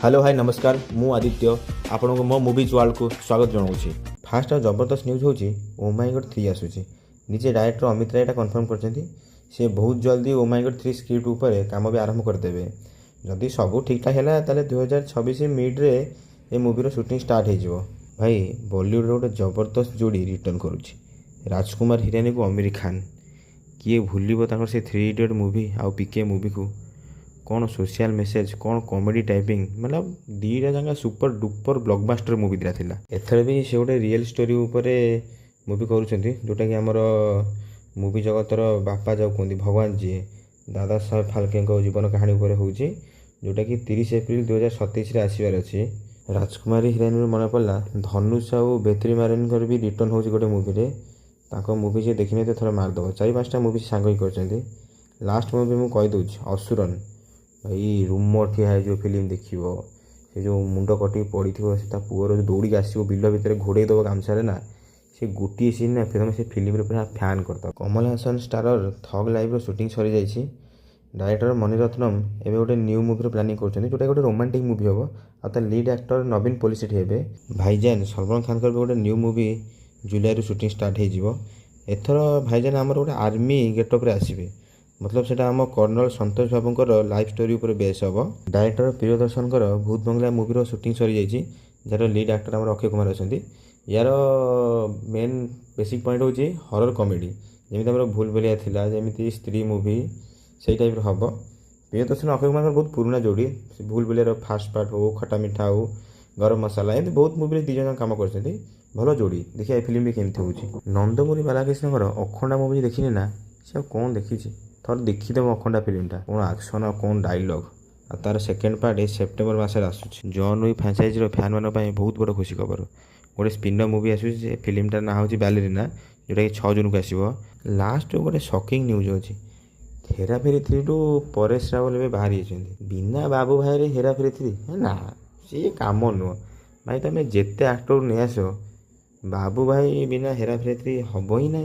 Hello hi नमस्कार मु आदित्य आपन को मो मूवीज वर्ल्ड को स्वागत जनाऊँगी। फास्ट जबरदस्त न्यूज होची ओ माय गॉड 3 आसूची। निजे डायरेक्टर अमित राय कन्फर्म करछंती से बहुत जल्दी ओ माय गॉड 3 स्क्रिप्ट ऊपर काम भी आरंभ करदेवे। जदि सब ठीक ठाक है ताले 2026 मिड रे ए मूवीर शूटिंग स्टार्ट हो जिवो। भाई बॉलीवुड गोटे जबरदस्त जोड़ी रिटर्न करुच्ची राजकुमार हिरानी को आमिर खान किए भूलिबो तांकर से 3 इडियट मूवी आउ पीके मूवी को कौन सोशल मेसेज कौन कॉमेडी टाइपिंग मतलब दीटा जगह सुपर डुपर ब्लॉकबस्टर मूवी दिया थिला। एथर भी से गोटे रियल स्टोरी उपरे मूवी करूछंती जोटा कि हमर मूवी जगतर बापा जाऊ कहते भगवान जी दादा साहेब फाल्के जीवन कहानी उपर होउची जोटा कि 30 एप्रिल 2027 आसबार अच्छी। राजकुमारी हिरानी मन पड़ा धनुष आउ बेत्री मारन भी रिटर्न होउची गोटे मूवी रे ताको मूवी जे देखिने तो थोड़ा मारदेव 4-5टा मूवी सांग ही करछंती। लास्ट मूवी मु कहि दउछ असुरन भाई रूम ठिया है जो फिल्म देखियो से जो मुंड कटी पड़ी से पुअर जो दौड़ी आसो बिल भितर घोड़े दब गामछारे ना से गोटे सीन ना फिर से फिल्म पूरा फैन करता। कमल हासन स्टारर थग लाइफ शूटिंग सरी जाइए। डायरेक्टर मणिरत्नम एवं गोटे न्यू मूवी प्लानिंग कर जोटा गोटे रोमांटिक मूवी हम आ लीड एक्टर नवीन पॉलिसेट हे भाईजान सलमान खान गोटे न्यू मूवी जुलाई रू शूटिंग स्टार्ट हो एथर भाईजान आमर गोटे आर्मी गेटअप आसवे मतलब से आम कर्नल संतोष बाबूर लाइफ स्टोरी उपर बेस हम। डायरेक्टर प्रियदर्शन भूत बंगला मूवीर शूटिंग सरी जाइए जार लीड एक्टर आम अक्षय कुमार अच्छा यार मेन बेसिक पॉइंट हूँ हरर कॉमेडी जमी आम भूल भुलिया थिला जमी स्त्री मूवी से टाइप हम। प्रियदर्शन अक्षय कुमार बहुत पुराना जोड़ी भूल भुलिया फास्ट पार्ट हो खटा मिठा हो गरम मसाला एमती बहुत मूवी दी जन कम कर भल जोड़ी देखिए फिल्म भी केमती हो। नंदमुरी बालाकृष्ण अखंडा मूवी देखिनी ना से कौन देखी थर देखीदेव अखंडा फिल्मटा कौन आक्शन कौन डायलॉग आ तार सेकेंड पार्ट ए सेप्टेम्बर मसरे आसूँ। जॉन विक फ्रांचाइज फैन मान बहुत बड़ खुशी खबर गोटे स्पिनर मूवी आसूँ फिल्मटार ना हूँ बैलेरिना जोटा कि 6 जून को आसो। लास्ट गोटे शॉकिंग न्यूज अच्छी हेराफेरी 3 टू परेश रावल ए बाहरी बिना बाबू भाई हेराफेरी 3 ना सी कम नुह भाई तुम जिते आक्टर नहीं आस बाबू भाई बिना हेराफेरी 3 हम ही ना।